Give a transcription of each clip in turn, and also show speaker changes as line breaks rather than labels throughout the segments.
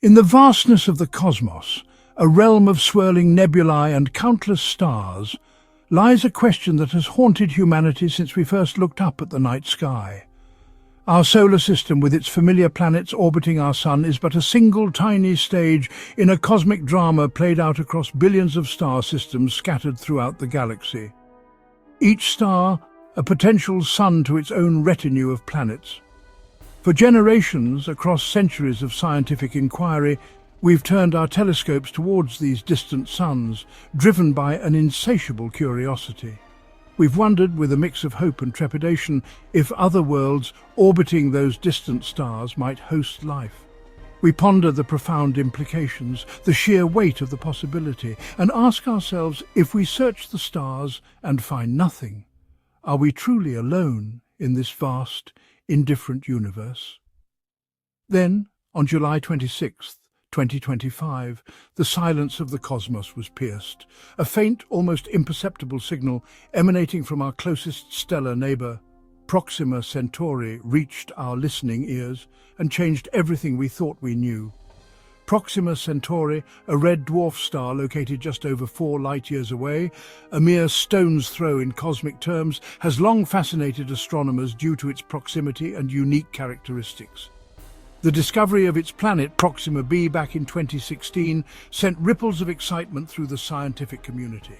In the vastness of the cosmos, a realm of swirling nebulae and countless stars, lies a question that has haunted humanity since we first looked up at the night sky. Our solar system, with its familiar planets orbiting our sun, is but a single tiny stage in a cosmic drama played out across billions of star systems scattered throughout the galaxy. Each star, a potential sun to its own retinue of planets. For generations, across centuries of scientific inquiry, we've turned our telescopes towards these distant suns, driven by an insatiable curiosity. We've wondered, with a mix of hope and trepidation, if other worlds orbiting those distant stars might host life. We ponder the profound implications, the sheer weight of the possibility, and ask ourselves, if we search the stars and find nothing, are we truly alone in this vast, indifferent universe? Then, on July 26th, 2025, the silence of the cosmos was pierced. A faint, almost imperceptible signal emanating from our closest stellar neighbour, Proxima Centauri, reached our listening ears and changed everything we thought we knew. Proxima Centauri, a red dwarf star located just over 4 light-years away, a mere stone's throw in cosmic terms, has long fascinated astronomers due to its proximity and unique characteristics. The discovery of its planet, Proxima B, back in 2016, sent ripples of excitement through the scientific community.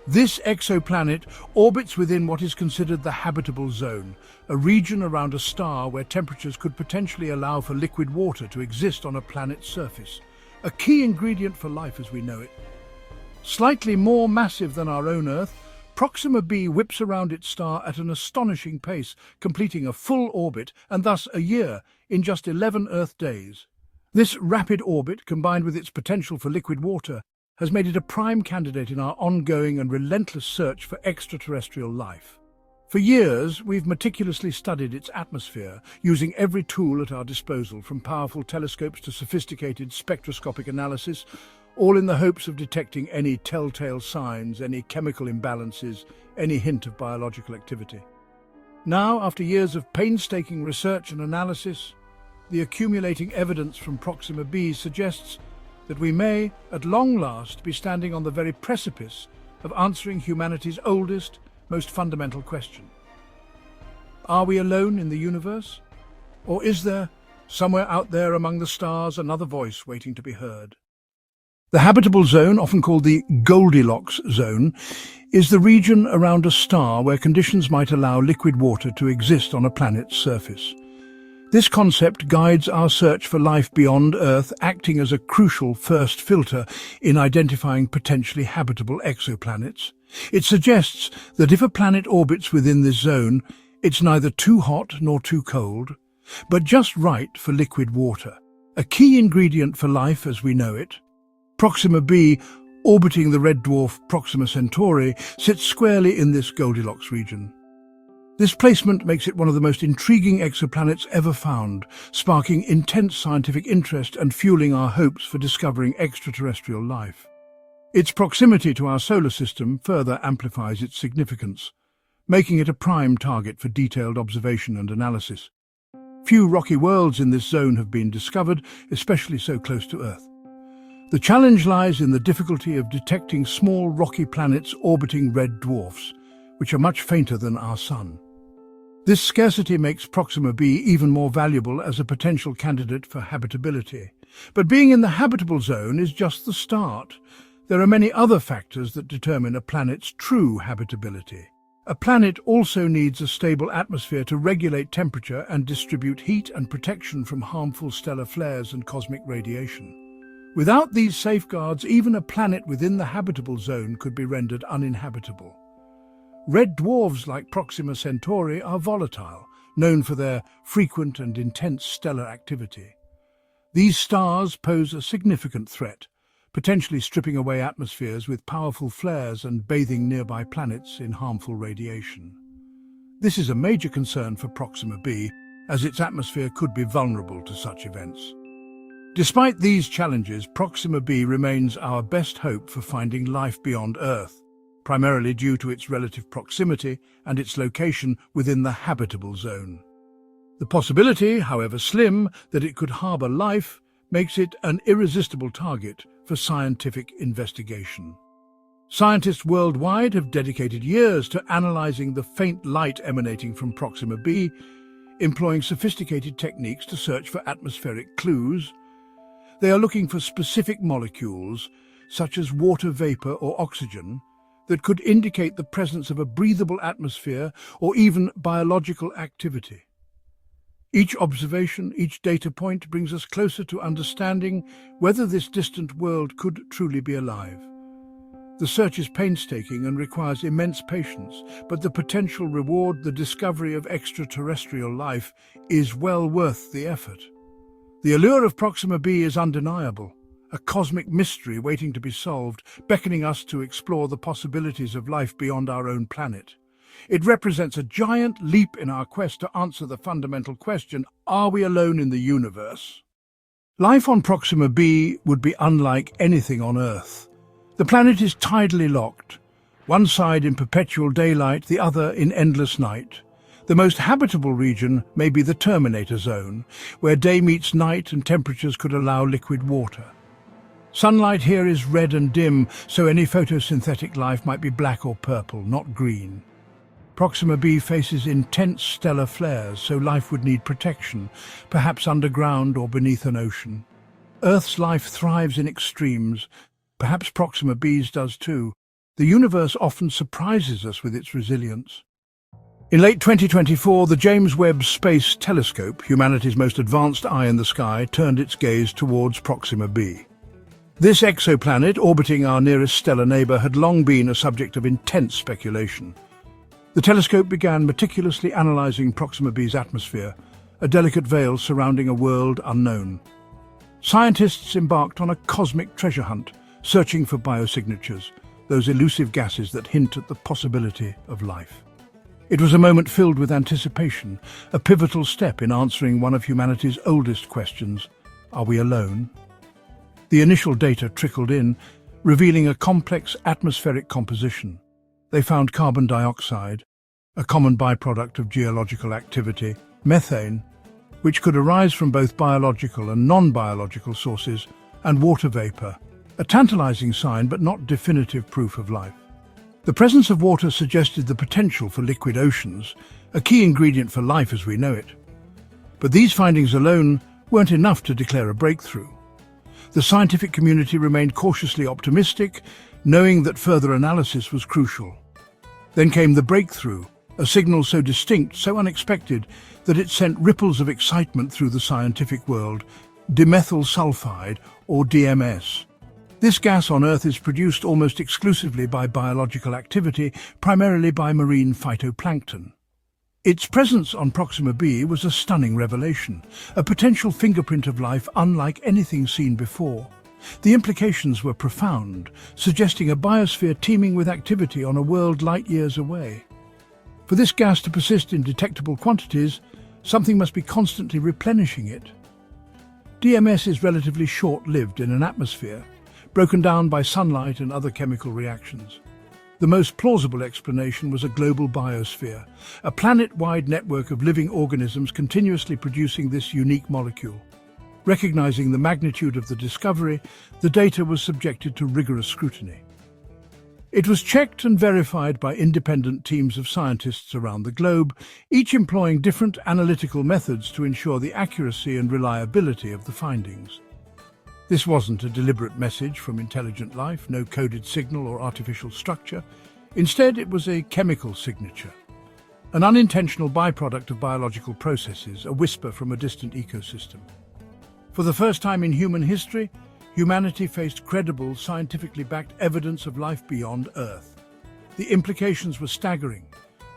This exoplanet orbits within what is considered the habitable zone, a region around a star where temperatures could potentially allow for liquid water to exist on a planet's surface, a key ingredient for life as we know it. Slightly more massive than our own Earth, Proxima B whips around its star at an astonishing pace, completing a full orbit, and thus a year, in just 11 Earth days. This rapid orbit, combined with its potential for liquid water, has made it a prime candidate in our ongoing and relentless search for extraterrestrial life. For years, we've meticulously studied its atmosphere, using every tool at our disposal, from powerful telescopes to sophisticated spectroscopic analysis, all in the hopes of detecting any telltale signs, any chemical imbalances, any hint of biological activity. Now, after years of painstaking research and analysis, the accumulating evidence from Proxima B suggests that we may, at long last, be standing on the very precipice of answering humanity's oldest, most fundamental question. Are we alone in the universe? Or is there, somewhere out there among the stars, another voice waiting to be heard? The habitable zone, often called the Goldilocks zone, is the region around a star where conditions might allow liquid water to exist on a planet's surface. This concept guides our search for life beyond Earth, acting as a crucial first filter in identifying potentially habitable exoplanets. It suggests that if a planet orbits within this zone, it's neither too hot nor too cold, but just right for liquid water, a key ingredient for life as we know it. Proxima B, orbiting the red dwarf Proxima Centauri, sits squarely in this Goldilocks region. This placement makes it one of the most intriguing exoplanets ever found, sparking intense scientific interest and fueling our hopes for discovering extraterrestrial life. Its proximity to our solar system further amplifies its significance, making it a prime target for detailed observation and analysis. Few rocky worlds in this zone have been discovered, especially so close to Earth. The challenge lies in the difficulty of detecting small rocky planets orbiting red dwarfs, which are much fainter than our Sun. This scarcity makes Proxima B even more valuable as a potential candidate for habitability. But being in the habitable zone is just the start. There are many other factors that determine a planet's true habitability. A planet also needs a stable atmosphere to regulate temperature and distribute heat and protection from harmful stellar flares and cosmic radiation. Without these safeguards, even a planet within the habitable zone could be rendered uninhabitable. Red dwarfs like Proxima Centauri are volatile, known for their frequent and intense stellar activity. These stars pose a significant threat, potentially stripping away atmospheres with powerful flares and bathing nearby planets in harmful radiation. This is a major concern for Proxima B, as its atmosphere could be vulnerable to such events. Despite these challenges, Proxima B remains our best hope for finding life beyond Earth, primarily due to its relative proximity and its location within the habitable zone. The possibility, however slim, that it could harbour life makes it an irresistible target for scientific investigation. Scientists worldwide have dedicated years to analyzing the faint light emanating from Proxima B, employing sophisticated techniques to search for atmospheric clues. They are looking for specific molecules, such as water vapor or oxygen, that could indicate the presence of a breathable atmosphere or even biological activity. Each observation, each data point brings us closer to understanding whether this distant world could truly be alive. The search is painstaking and requires immense patience, but the potential reward, the discovery of extraterrestrial life, is well worth the effort. The allure of Proxima B is undeniable, a cosmic mystery waiting to be solved, beckoning us to explore the possibilities of life beyond our own planet. It represents a giant leap in our quest to answer the fundamental question, are we alone in the universe? Life on Proxima B would be unlike anything on Earth. The planet is tidally locked, one side in perpetual daylight, the other in endless night. The most habitable region may be the Terminator Zone, where day meets night and temperatures could allow liquid water. Sunlight here is red and dim, so any photosynthetic life might be black or purple, not green. Proxima B faces intense stellar flares, so life would need protection, perhaps underground or beneath an ocean. Earth's life thrives in extremes. Perhaps Proxima B's does too. The universe often surprises us with its resilience. In late 2024, the James Webb Space Telescope, humanity's most advanced eye in the sky, turned its gaze towards Proxima B. This exoplanet, orbiting our nearest stellar neighbor, had long been a subject of intense speculation. The telescope began meticulously analyzing Proxima B's atmosphere, a delicate veil surrounding a world unknown. Scientists embarked on a cosmic treasure hunt, searching for biosignatures, those elusive gases that hint at the possibility of life. It was a moment filled with anticipation, a pivotal step in answering one of humanity's oldest questions: are we alone? The initial data trickled in, revealing a complex atmospheric composition. They found carbon dioxide, a common byproduct of geological activity, methane, which could arise from both biological and non-biological sources, and water vapor, a tantalizing sign but not definitive proof of life. The presence of water suggested the potential for liquid oceans, a key ingredient for life as we know it. But these findings alone weren't enough to declare a breakthrough. The scientific community remained cautiously optimistic, knowing that further analysis was crucial. Then came the breakthrough, a signal so distinct, so unexpected, that it sent ripples of excitement through the scientific world: dimethyl sulfide, or DMS. This gas on Earth is produced almost exclusively by biological activity, primarily by marine phytoplankton. Its presence on Proxima B was a stunning revelation, a potential fingerprint of life unlike anything seen before. The implications were profound, suggesting a biosphere teeming with activity on a world light years away. For this gas to persist in detectable quantities, something must be constantly replenishing it. DMS is relatively short-lived in an atmosphere, broken down by sunlight and other chemical reactions. The most plausible explanation was a global biosphere, a planet-wide network of living organisms continuously producing this unique molecule. Recognizing the magnitude of the discovery, the data was subjected to rigorous scrutiny. It was checked and verified by independent teams of scientists around the globe, each employing different analytical methods to ensure the accuracy and reliability of the findings. This wasn't a deliberate message from intelligent life, no coded signal or artificial structure. Instead, it was a chemical signature, an unintentional byproduct of biological processes, a whisper from a distant ecosystem. For the first time in human history, humanity faced credible, scientifically backed evidence of life beyond Earth. The implications were staggering,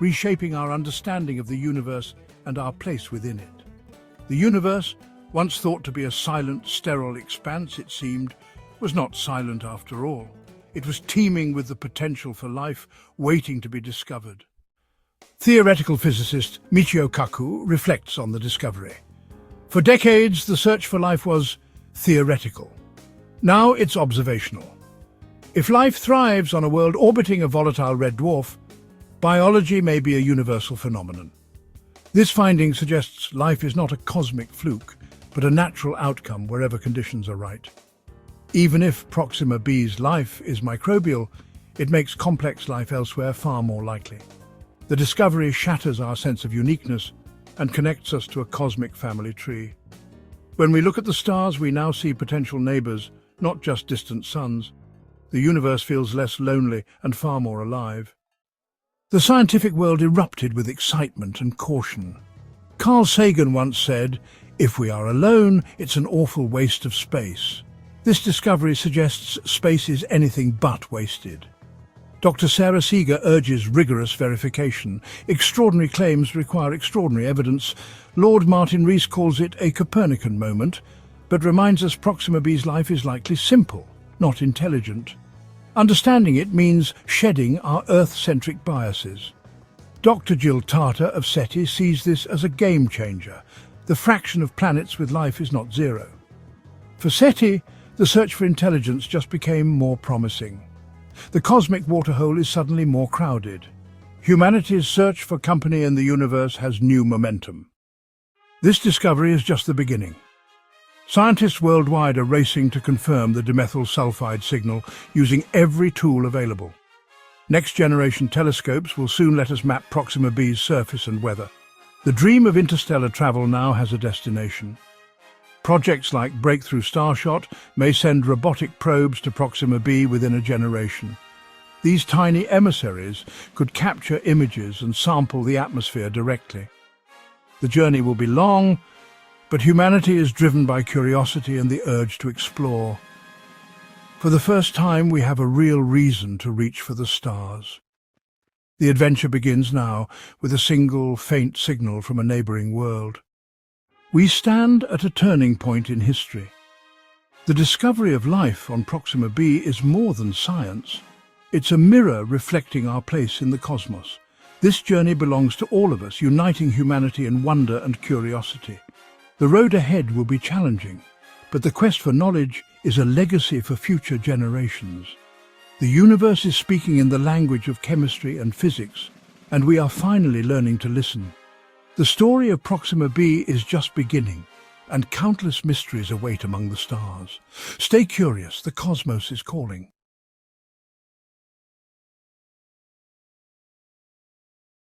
reshaping our understanding of the universe and our place within it. The universe, once thought to be a silent, sterile expanse, it seemed, was not silent after all. It was teeming with the potential for life waiting to be discovered. Theoretical physicist Michio Kaku reflects on the discovery. For decades, the search for life was theoretical. Now it's observational. If life thrives on a world orbiting a volatile red dwarf, biology may be a universal phenomenon. This finding suggests life is not a cosmic fluke, but a natural outcome wherever conditions are right. Even if Proxima B's life is microbial, it makes complex life elsewhere far more likely. The discovery shatters our sense of uniqueness and connects us to a cosmic family tree. When we look at the stars, we now see potential neighbors, not just distant suns. The universe feels less lonely and far more alive. The scientific world erupted with excitement and caution. Carl Sagan once said, "If we are alone, it's an awful waste of space." This discovery suggests space is anything but wasted. Dr. Sarah Seeger urges rigorous verification. Extraordinary claims require extraordinary evidence. Lord Martin Rees calls it a Copernican moment, but reminds us Proxima B's life is likely simple, not intelligent. Understanding it means shedding our Earth-centric biases. Dr. Jill Tarter of SETI sees this as a game changer. The fraction of planets with life is not zero. For SETI, the search for intelligence just became more promising. The cosmic waterhole is suddenly more crowded. Humanity's search for company in the universe has new momentum. This discovery is just the beginning. Scientists worldwide are racing to confirm the dimethyl sulfide signal using every tool available. Next-generation telescopes will soon let us map Proxima B's surface and weather. The dream of interstellar travel now has a destination. Projects like Breakthrough Starshot may send robotic probes to Proxima B within a generation. These tiny emissaries could capture images and sample the atmosphere directly. The journey will be long, but humanity is driven by curiosity and the urge to explore. For the first time, we have a real reason to reach for the stars. The adventure begins now with a single, faint signal from a neighboring world. We stand at a turning point in history. The discovery of life on Proxima B is more than science. It's a mirror reflecting our place in the cosmos. This journey belongs to all of us, uniting humanity in wonder and curiosity. The road ahead will be challenging, but the quest for knowledge is a legacy for future generations. The universe is speaking in the language of chemistry and physics, and we are finally learning to listen. The story of Proxima B is just beginning, and countless mysteries await among the stars. Stay curious, the cosmos is calling.